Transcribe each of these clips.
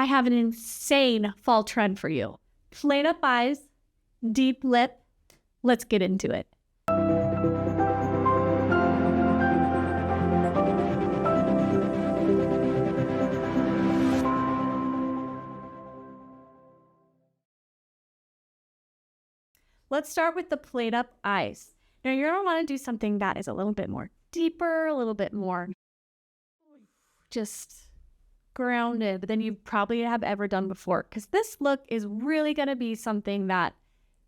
have an insane fall trend for you. Flayed up eyes, deep lip. Let's get into it. Let's start with the played up eyes. Now you're going to want to do something that is a little bit more deeper, a little bit more just grounded than you probably have ever done before. Because this look is really going to be something that,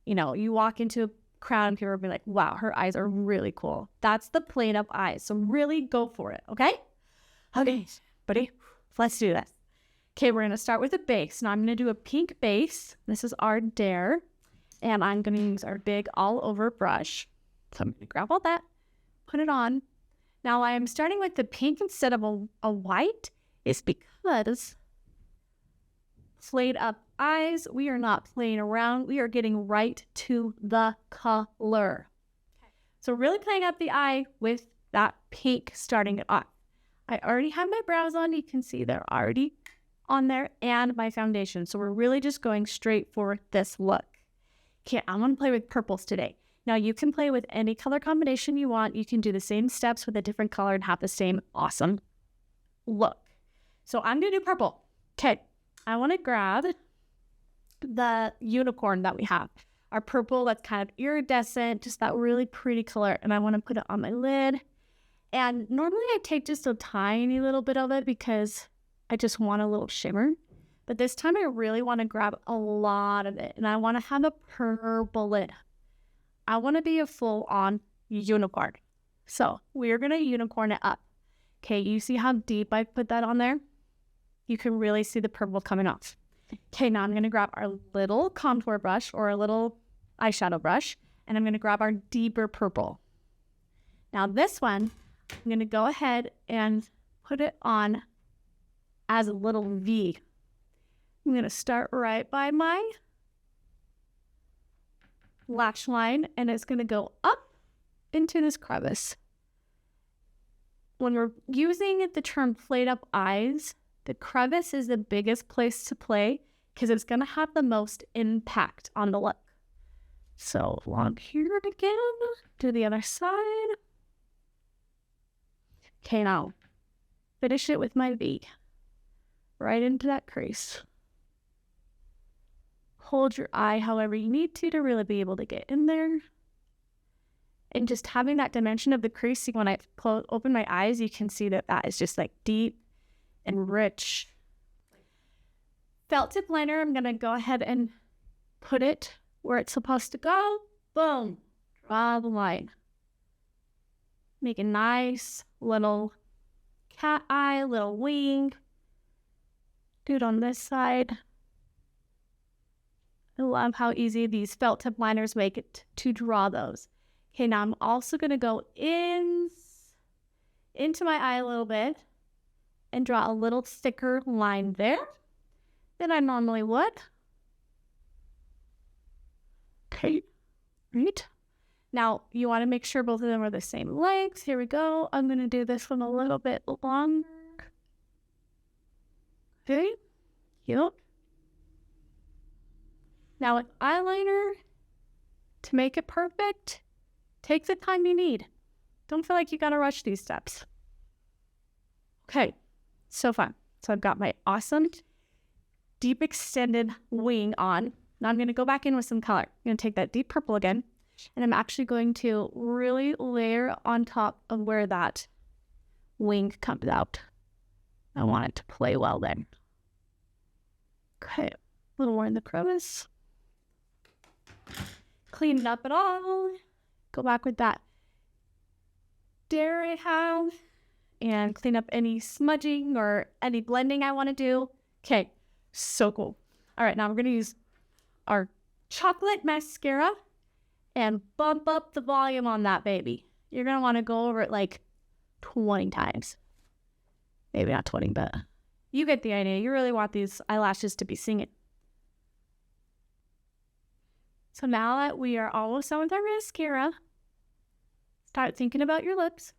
you walk into a crowd and people will be like, wow, her eyes are really cool. That's the played up eyes. So really go for it, okay? Okay, buddy, let's do this. Okay, we're going to start with a base. Now I'm going to do a pink base. This is our Dare. And I'm going to use our big all-over brush. So I'm going to grab all that, put it on. Now I am starting with the pink instead of a white. It's because played up eyes, we are not playing around. We are getting right to the color. So really playing up the eye with that pink starting it off. I already have my brows on. You can see they're already on there, and my foundation. So we're really just going straight for this look. Okay, I'm going to play with purples today. Now, you can play with any color combination you want. You can do the same steps with a different color and have the same awesome look. So I'm going to do purple. Okay, I want to grab the unicorn that we have. Our purple that's kind of iridescent, just that really pretty color. And I want to put it on my lid. And normally I take just a tiny little bit of it because I just want a little shimmer. But this time I really want to grab a lot of it. And I want to have a purple lid. I want to be a full-on unicorn. So we're going to unicorn it up. Okay, you see how deep I put that on there? You can really see the purple coming off. Okay, now I'm going to grab our little contour brush or a little eyeshadow brush. And I'm going to grab our deeper purple. Now this one, I'm going to go ahead and put it on as a little V. I'm going to start right by my lash line, and it's going to go up into this crevice. When we're using the term played up eyes, the crevice is the biggest place to play because it's going to have the most impact on the look. So along here again, to the other side. Okay, now finish it with my V. Right into that crease. Hold your eye however you need to really be able to get in there. And just having that dimension of the crease, when I open my eyes, you can see that is just like deep and rich. Felt tip liner, I'm going to go ahead and put it where it's supposed to go. Boom. Draw the line. Make a nice little cat eye, little wing. Do it on this side. I love how easy these felt tip liners make it to draw those. Okay, now I'm also going to go into my eye a little bit and draw a little thicker line there than I normally would. Okay, right. Now, you want to make sure both of them are the same length. Here we go. I'm going to do this one a little bit longer. Okay, cute. Now with eyeliner, to make it perfect, take the time you need. Don't feel like you gotta rush these steps. Okay, so fun. So I've got my awesome deep extended wing on. Now I'm gonna go back in with some color. I'm gonna take that deep purple again, and I'm actually going to really layer on top of where that wing comes out. I want it to play well then. Okay, a little more in the crevice. Clean it up at all. Go back with that Dare I have and clean up any smudging or any blending I want to do. Okay, so cool. All right, now we're going to use our chocolate mascara and bump up the volume on that baby. You're going to want to go over it like 20 times. Maybe not 20, but you get the idea. You really want these eyelashes to be singing. So now that we are almost done with our mascara, start thinking about your lips.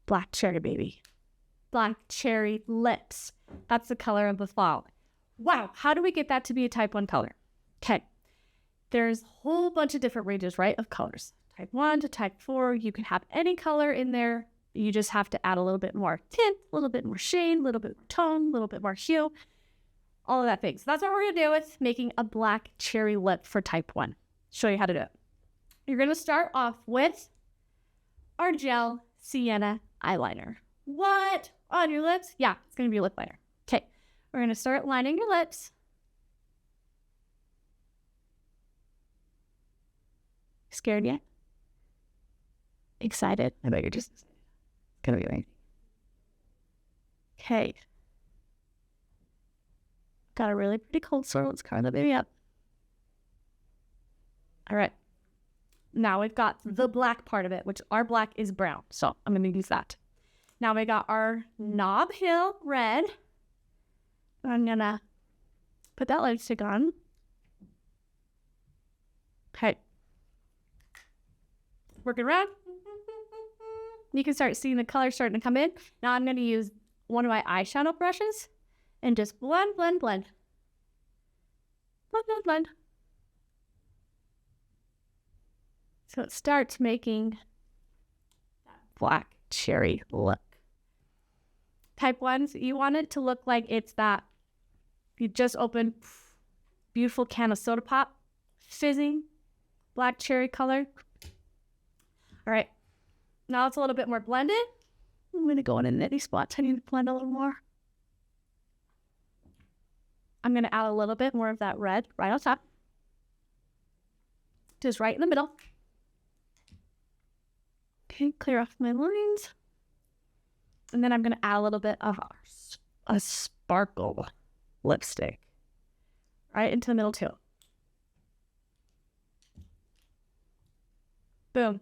Black cherry, baby. Black cherry lips. That's the color of the flower. Wow, how do we get that to be a type 1 color? Okay, there's a whole bunch of different ranges, right, of colors. Type 1 to type 4, you can have any color in there. You just have to add a little bit more tint, a little bit more shade, a little bit more tone, a little bit more hue, all of that thing. So that's what we're going to do with making a black cherry lip for type 1. Show you how to do it. You're going to start off with our gel sienna eyeliner. What? On your lips? Yeah, it's going to be a lip liner. Okay, we're going to start lining your lips. Scared yet? Excited? I bet you're just excited. It's going to be amazing. Okay. Got a really pretty cold sore. Let's cover that baby up. All right. Now we've got the black part of it, which our black is brown. So I'm going to use that. Now we got our Knob Hill red. I'm going to put that lipstick on. Okay. Working around. You can start seeing the color starting to come in. Now I'm going to use one of my eyeshadow brushes and just blend, blend, blend. Blend, blend, blend. So it starts making that black cherry look. Type 1s, you want it to look like it's that you just opened beautiful can of soda pop, fizzing, black cherry color. All right, now it's a little bit more blended. I'm going to go in a nitty spot. I need to blend a little more. I'm going to add a little bit more of that red right on top. Just right in the middle. Okay, clear off my lines. And then I'm going to add a little bit of a sparkle lipstick right into the middle too. Boom.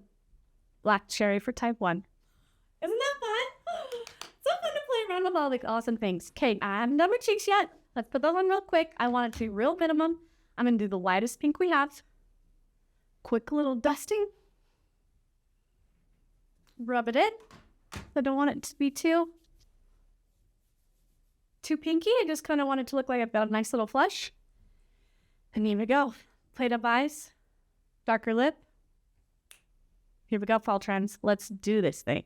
Black cherry for type 1. Isn't that fun? So fun to play around with all the awesome things. Okay, I haven't done my cheeks yet. Let's put those on real quick. I want it to be real minimum. I'm going to do the lightest pink we have. Quick little dusting. Rub it in. I don't want it to be too pinky. I just kind of want it to look like I've got a nice little flush. And here we go. Plate of eyes. Darker lip. Here we go, fall trends. Let's do this thing.